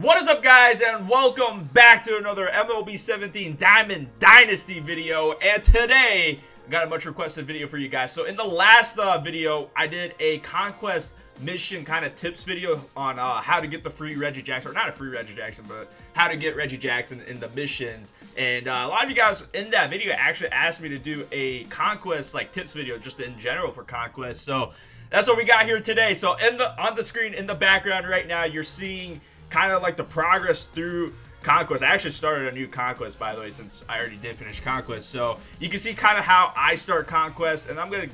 What is up, guys, and welcome back to another MLB 17 Diamond Dynasty video. And today I got a much requested video for you guys. So in the last video I did a Conquest mission kind of tips video on how to get the free Reggie Jackson, or not a free Reggie Jackson, but how to get Reggie Jackson in the missions. And a lot of you guys in that video actually asked me to do a Conquest like tips video just in general for Conquest. So that's what we got here today. So on the screen in the background right now, you're seeing kind of like the progress through Conquest. I actually started a new Conquest, by the way, since I already did finish Conquest. So you can see kind of how I start Conquest, and I'm gonna,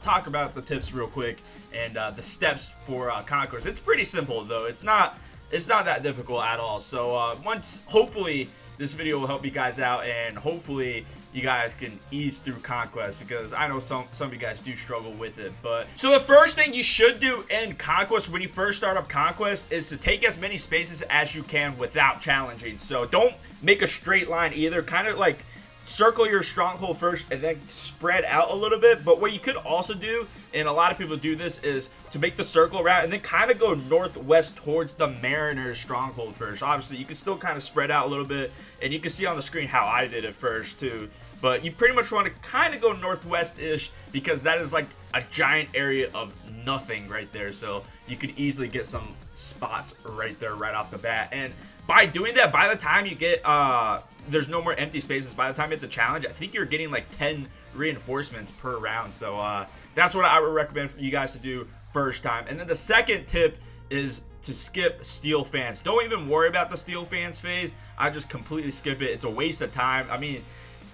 talk about the tips real quick and the steps for Conquest. It's pretty simple though. It's not that difficult at all. So hopefully this video will help you guys out, and hopefully you guys can ease through Conquest, because I know some of you guys do struggle with it. But so the first thing you should do in Conquest when you first start up Conquest is to take as many spaces as you can without challenging. So don't make a straight line either. Kind of like circle your stronghold first and then spread out a little bit. But what you could also do, and a lot of people do this, is to make the circle around and then kind of go northwest towards the Mariners stronghold first. Obviously you can still kind of spread out a little bit, and you can see on the screen how I did it first too. But you pretty much want to kind of go northwest-ish, because that is like a giant area of nothing right there. So you could easily get some spots right there right off the bat. And by doing that, by the time you get there's no more empty spaces, by the time you hit the challenge, I think you're getting like 10 reinforcements per round. So that's what I would recommend for you guys to do first time. And then the second tip is to skip steel fans. Don't even worry about the steel fans phase. I just completely skip it. It's a waste of time. I mean,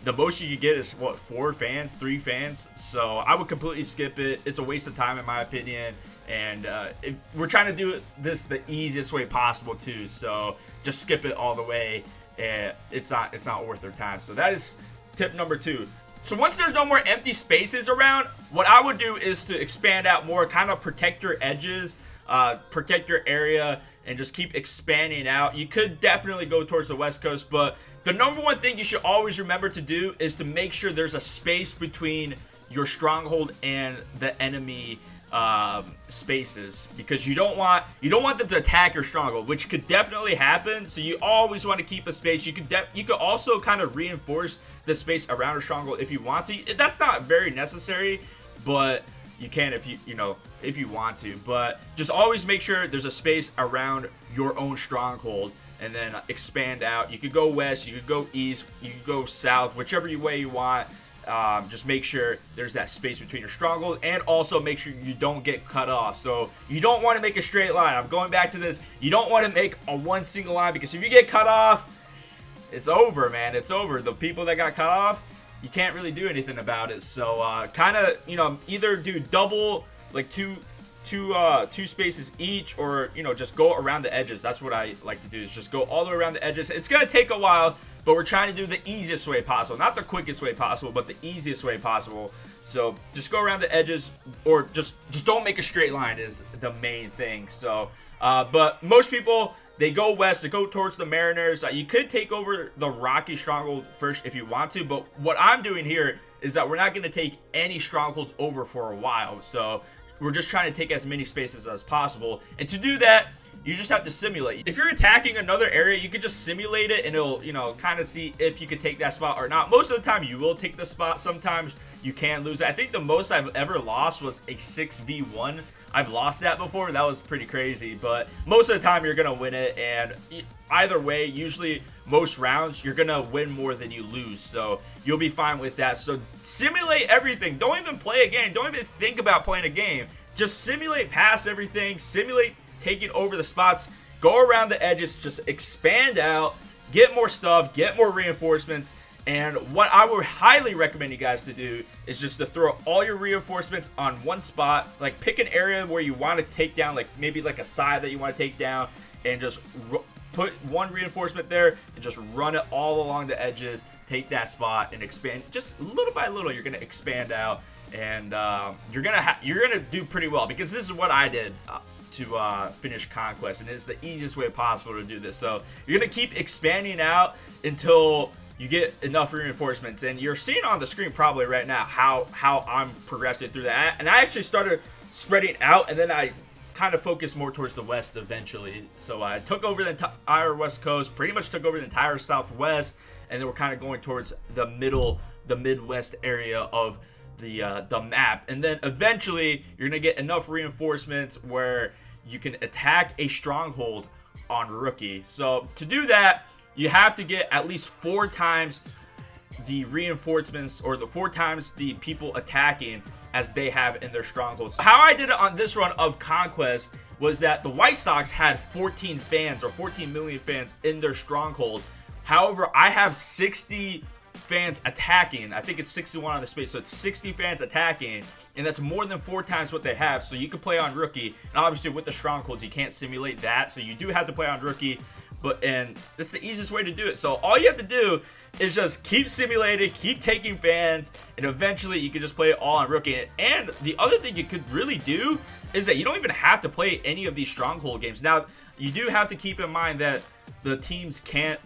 the most you could get is what, 4 fans, 3 fans. So I would completely skip it. It's a waste of time in my opinion. And if we're trying to do this the easiest way possible too, so just skip it all the way. And it's not worth their time. So that is tip number 2. So once there's no more empty spaces around, what I would do is to expand out more, kind of protect your edges, protect your area, and just keep expanding out. You could definitely go towards the West Coast, but the number one thing you should always remember to do is to make sure there's a space between your stronghold and the enemy spaces, because you don't want them to attack your stronghold, which could definitely happen. So you always want to keep a space. You could also kind of reinforce the space around your stronghold if you want to. That's not very necessary, but you can if you want to. But just always make sure there's a space around your own stronghold, and then expand out. You could go west, you could go east, you could go south, whichever way you want. Just make sure there's that space between your stronghold, and also make sure you don't get cut off. So you don't want to make a straight line. I'm going back to this. You don't want to make a one single line, because if you get cut off, it's over, man. It's over. The people that got cut off, you can't really do anything about it. So kind of, either do double, like two spaces each, or just go around the edges. That's what I like to do, is just go all the way around the edges. It's gonna take a while, but we're trying to do the easiest way possible, not the quickest way possible, but the easiest way possible. So just go around the edges, or just don't make a straight line is the main thing. So but most people, they go west, they go towards the Mariners. You could take over the Rocky stronghold first if you want to, but what I'm doing here is that we're not going to take any strongholds over for a while. So we're just trying to take as many spaces as possible. And to do that, you just have to simulate. If you're attacking another area, you could just simulate it, and it'll, kind of see if you could take that spot or not. Most of the time, you will take the spot. Sometimes you can lose it. I think the most I've ever lost was a 6v1. I've lost that before. That was pretty crazy. But most of the time, you're going to win it. And either way, usually most rounds, you're going to win more than you lose. So you'll be fine with that. So simulate everything. Don't even play a game. Don't even think about playing a game. Just simulate past everything. Simulate taking over the spots. Go around the edges. Just expand out. Get more stuff. Get more reinforcements. And what I would highly recommend you guys to do is just to throw all your reinforcements on one spot. Like, pick an area where you want to take down, like maybe like a side that you want to take down, and just put one reinforcement there and just run it all along the edges. Take that spot and expand. Just little by little, you're gonna expand out, and you're gonna do pretty well, because this is what I did to finish Conquest, and it's the easiest way possible to do this. So you're gonna keep expanding out until you get enough reinforcements, and you're seeing on the screen probably right now how I'm progressing through that. And I actually started spreading out, and then I kind of focus more towards the west eventually. So I took over the entire west coast, pretty much took over the entire southwest, and then we're kind of going towards the midwest area of the map. And then eventually you're gonna get enough reinforcements where you can attack a stronghold on rookie. So to do that, you have to get at least 4 times the reinforcements, or the 4 times the people attacking as they have in their strongholds. How I did it on this run of Conquest was that the White Sox had 14 fans, or 14 million fans in their stronghold. However, I have 60 fans attacking. I think it's 61 on the space, so it's 60 fans attacking, and that's more than 4 times what they have. So you can play on rookie, and obviously with the strongholds you can't simulate that, so you do have to play on rookie. And that's the easiest way to do it. So all you have to do is just keep simulating, keep taking fans, and eventually you can just play it all on rookie. And the other thing you could really do is that you don't even have to play any of these stronghold games. Now, you do have to keep in mind that the teams can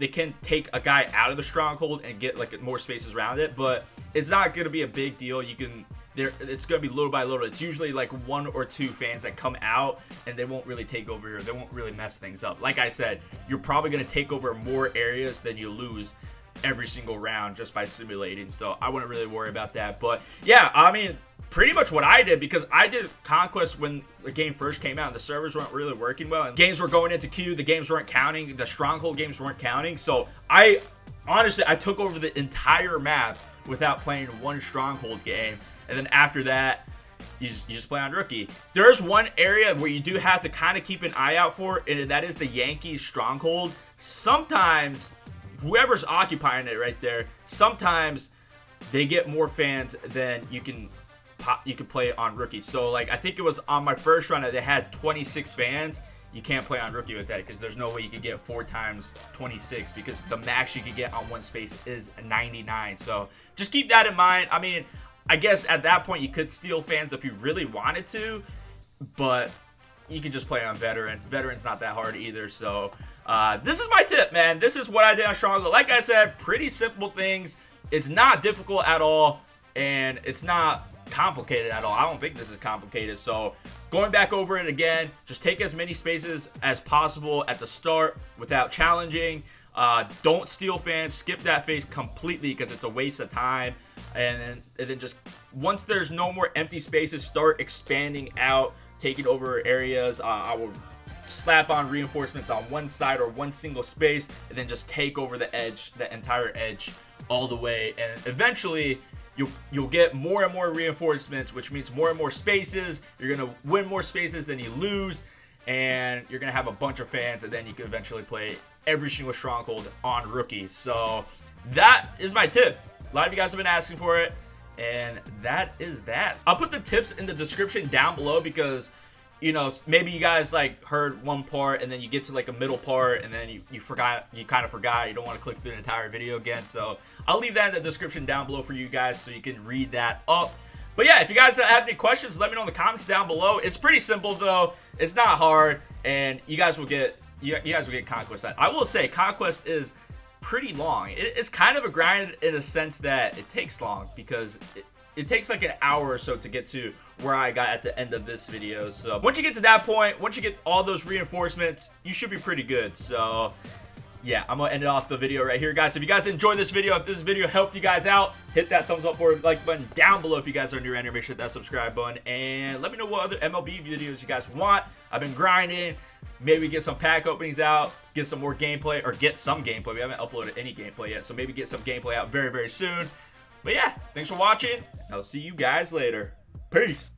take a guy out of the stronghold and get like more spaces around it, but it's not going to be a big deal. It's going to be little by little. It's usually like 1 or 2 fans that come out, and they won't really take over, or they won't really mess things up. Like I said, you're probably going to take over more areas than you lose every single round just by simulating, so I wouldn't really worry about that. But yeah, I mean, pretty much what I did, because I did Conquest when the game first came out and the servers weren't really working well, and games were going into queue, the games weren't counting, the stronghold games weren't counting. So I honestly took over the entire map without playing 1 stronghold game, and then after that you just play on rookie. There's one area where you do have to kind of keep an eye out for, and that is the Yankees stronghold. Sometimes whoever's occupying it right there, sometimes they get more fans than you can play on rookie. So like, I think it was on my first run that they had 26 fans. You can't play on rookie with that, because there's no way you could get 4 times 26, because the max you could get on one space is 99. So just keep that in mind. I mean, I guess at that point you could steal fans if you really wanted to, but you can just play on veteran. Veteran's not that hard either. So this is my tip, man. This is what I did on Stronghold. Like I said, pretty simple things. It's not difficult at all, and it's not complicated at all. I don't think this is complicated. So going back over it again, just take as many spaces as possible at the start without challenging. Don't steal fans. Skip that phase completely, because it's a waste of time. And then just once there's no more empty spaces, start expanding out, taking over areas. I will slap on reinforcements on one side or one single space, and then just take over the edge, the entire edge, all the way. And eventually you'll get more and more reinforcements, which means more and more spaces. You're gonna win more spaces than you lose, and you're gonna have a bunch of fans, and then you can eventually play every single stronghold on rookie. So that is my tip. A lot of you guys have been asking for it, and that is that. I'll put the tips in the description down below, because you know, maybe you guys like heard one part and then you get to like a middle part, and then you kind of forgot, you don't want to click through the entire video again. So I'll leave that in the description down below for you guys, so you can read that up. But yeah, if you guys have any questions, let me know in the comments down below. It's pretty simple though, it's not hard, and you guys will get Conquest. I will say Conquest is pretty long. It's kind of a grind in a sense that it takes long, because it takes like an hour or so to get to where I got at the end of this video. So once you get to that point, once you get all those reinforcements, you should be pretty good. So yeah, I'm gonna end it off the video right here, guys. If you guys enjoyed this video, if this video helped you guys out, hit that thumbs up or like button down below. If you guys are new around here, make sure to hit that subscribe button, and let me know what other MLB videos you guys want. I've been grinding. Maybe get some pack openings out, get some more gameplay, or get some gameplay. We haven't uploaded any gameplay yet, so maybe get some gameplay out very, very soon. But yeah, thanks for watching. I'll see you guys later. Peace.